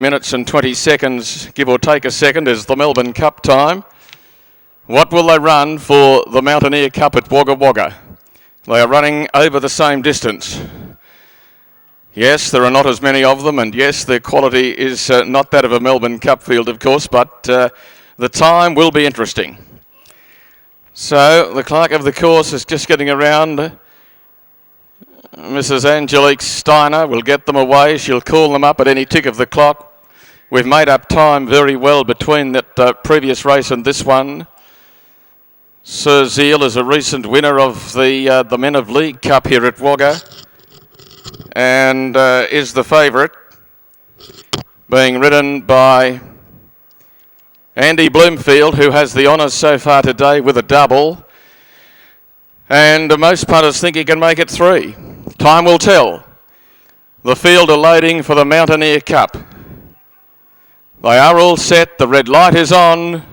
Minutes and 20 seconds, give or take a second, is the Melbourne Cup time. What will they run for the Mountaineer Cup at Wagga Wagga? They are running over the same distance. Yes, there are not as many of them, and yes, their quality is not that of a Melbourne Cup field, of course, but the time will be interesting. So, the clerk of the course is just getting around. Mrs. Angelique Steiner will get them away. She'll call them up at any tick of the clock. We've made up time very well between that previous race and this one. Sir Zeal is a recent winner of the Men of League Cup here at Wagga and is the favourite, being ridden by Andy Bloomfield, who has the honours so far today with a double. And most punters think he can make it 3. Time will tell. The field are loading for the Mountaineer Cup. They are all set. The red light is on.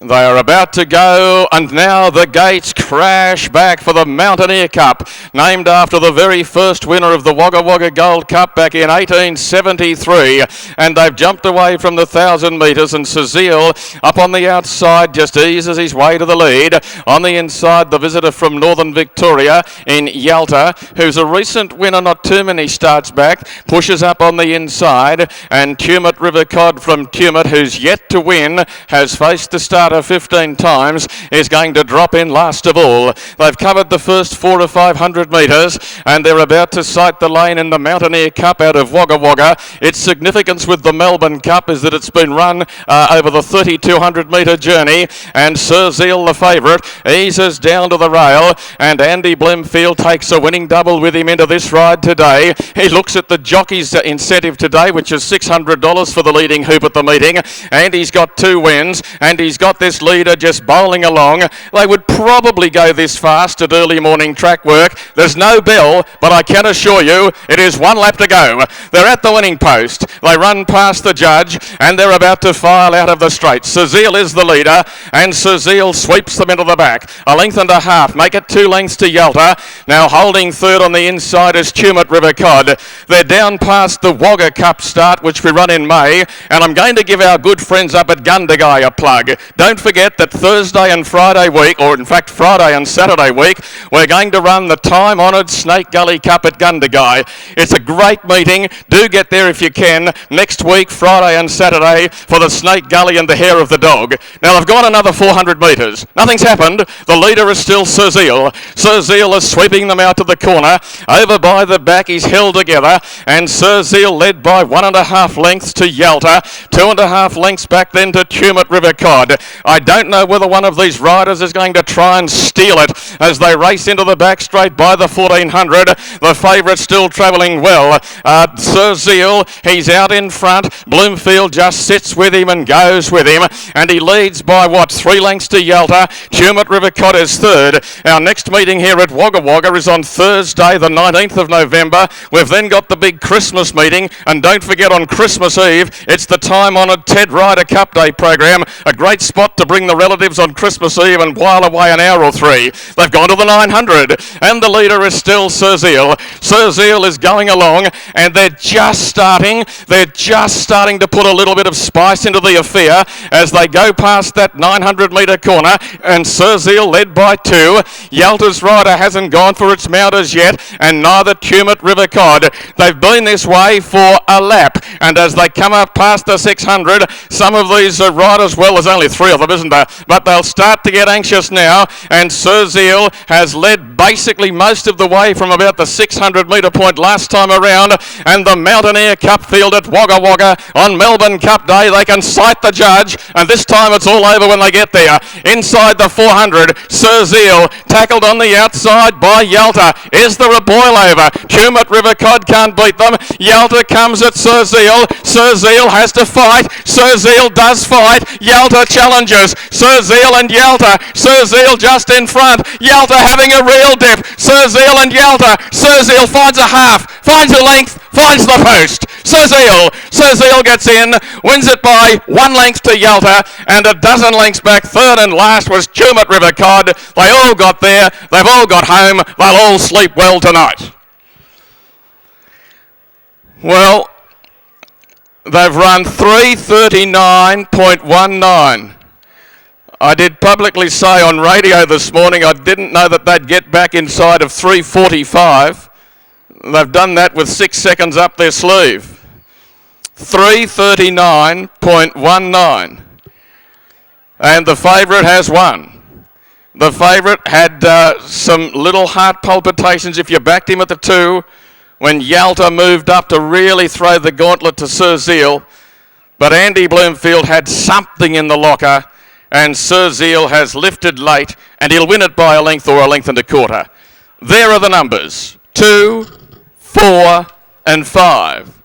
They are about to go, and now the gates crash back for the Mountaineer Cup, named after the very first winner of the Wagga Wagga Gold Cup back in 1873. And they've jumped away from the 1,000 metres, and Cecile up on the outside just eases his way to the lead. On the inside, the visitor from Northern Victoria in Yalta, who's a recent winner, not too many starts back, pushes up on the inside, and Tumut River Cod from Tumut, who's yet to win, has faced the start 15 times, is going to drop in last of all. They've covered the first 400 or 500 metres, and they're about to sight the lane in the Mountaineer Cup out of Wagga Wagga. Its significance with the Melbourne Cup is that it's been run over the 3,200 metre journey, and Sir Zeal, the favourite, eases down to the rail, and Andy Bloomfield takes a winning double with him into this ride today. He looks at the jockey's incentive today, which is $600 for the leading hoop at the meeting, and he's got 2 wins, and he's got this leader just bowling along. They would probably go this fast at early morning track work. There's no bell, but I can assure you it is 1 lap to go. They're at the winning post. They run past the judge, and they're about to file out of the straight. Cecile is the leader, and Cecile sweeps them into the back. 1.5 lengths, make it 2 lengths to Yalta. Now holding third on the inside is Tumut River Cod. They're down past the Wagga Cup start, which we run in May, and I'm going to give our good friends up at Gundagai a plug. Don't forget that Thursday and Friday week, or in fact Friday and Saturday week, we're going to run the time-honoured Snake Gully Cup at Gundagai. It's a great meeting. Do get there if you can. Next week, Friday and Saturday, for the Snake Gully and the hair of the dog. Now they've gone another 400 metres. Nothing's happened. The leader is still Sir Zeal. Sir Zeal is sweeping them out to the corner. Over by the back, he's held together, and Sir Zeal led by 1.5 lengths to Yalta. 2.5 lengths back then to Tumut River Cod. I don't know whether one of these riders is going to try and steal it as they race into the back straight by the 1,400. The favourite still travelling well. Sir Zeal, he's out in front. Bloomfield just sits with him and goes with him, and he leads by 3 lengths to Yalta. Tumut River Cod is third. Our next meeting here at Wagga Wagga is on Thursday the 19th of November. We've then got the big Christmas meeting, and don't forget on Christmas Eve it's the time-honoured Ted Ryder Cup Day program. A great spot to bring the relatives on Christmas Eve and while away an hour or 3. They've gone to the 900, and the leader is still Sir Zeal. Sir Zeal is going along, and they're just starting to put a little bit of spice into the affair as they go past that 900 metre corner, and Sir Zeal led by 2. Yalta's rider hasn't gone for its mount as yet, and neither Tumut River Cod. They've been this way for a lap, and as they come up past the 600, some of these riders, well, there's only 3 of them, isn't there? But they'll start to get anxious now, and Sir Zeal has led basically most of the way from about the 600 metre point last time around, and the Mountaineer Cup field at Wagga Wagga on Melbourne Cup Day, they can sight the judge, and this time it's all over when they get there. Inside the 400, Sir Zeal tackled on the outside by Yalta. Is there a boil over? Tumut River Cod can't beat them. Yalta comes at Sir Zeal. Sir Zeal has to fight. Sir Zeal does fight. Yalta challenges. Sir Zeal and Yalta. Sir Zeal just in front. Yalta having a real dip. Sir Zeal and Yalta. Sir Zeal finds a half, finds a length, finds the post. Sir Zeal gets in, wins it by 1 length to Yalta, and 12 lengths back. Third and last was Tumut River Cod. They all got there, they've all got home, they'll all sleep well tonight. Well, they've run 3:39.19. I did publicly say on radio this morning I didn't know that they'd get back inside of 3:45. They've done that with 6 seconds up their sleeve. 3:39.19. And the favourite has won. The favourite had some little heart palpitations if you backed him at the 2 when Yalta moved up to really throw the gauntlet to Sir Zeal. But Andy Bloomfield had something in the locker, and Sir Zeal has lifted late, and he'll win it by a length or a length and a quarter. There are the numbers, 2, 4 and 5.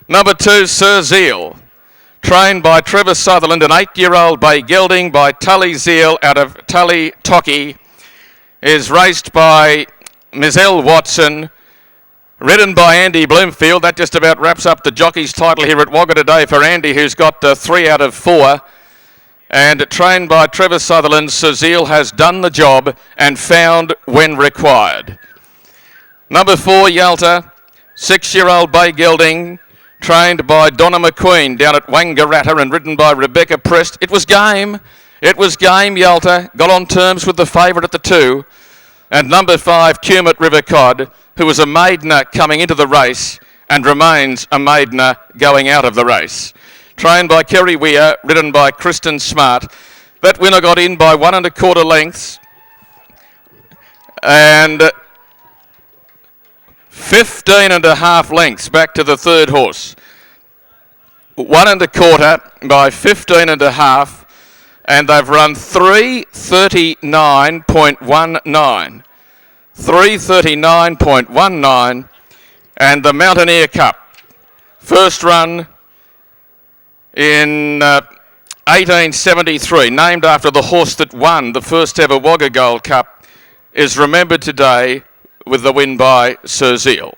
Number 2, Sir Zeal, trained by Trevor Sutherland, an 8-year-old bay gelding by Tully Zeal out of Tully Tocky, is raced by Mizelle Watson, ridden by Andy Bloomfield. That just about wraps up the jockey's title here at Wagga today for Andy, who's got 3 out of 4. And trained by Trevor Sutherland, Sir Zeal has done the job and found when required. Number 4, Yalta, 6-year-old bay gelding, trained by Donna McQueen down at Wangaratta and ridden by Rebecca Prest. It was game. It was game, Yalta. Got on terms with the favourite at the 2. And number 5, Cumit River Cod, who was a maidener coming into the race and remains a maidener going out of the race. Trained by Kerry Weir, ridden by Kristen Smart. That winner got in by 1 1/4 lengths. And 15 1/2 lengths back to the 3rd horse. 1 1/4 by 15 1/2, and they've run 3:39.19. 3:39.19, and the Mountaineer Cup. First run in 1873, named after the horse that won the first ever Wagga Gold Cup, is remembered today with the win by Sir Zeal.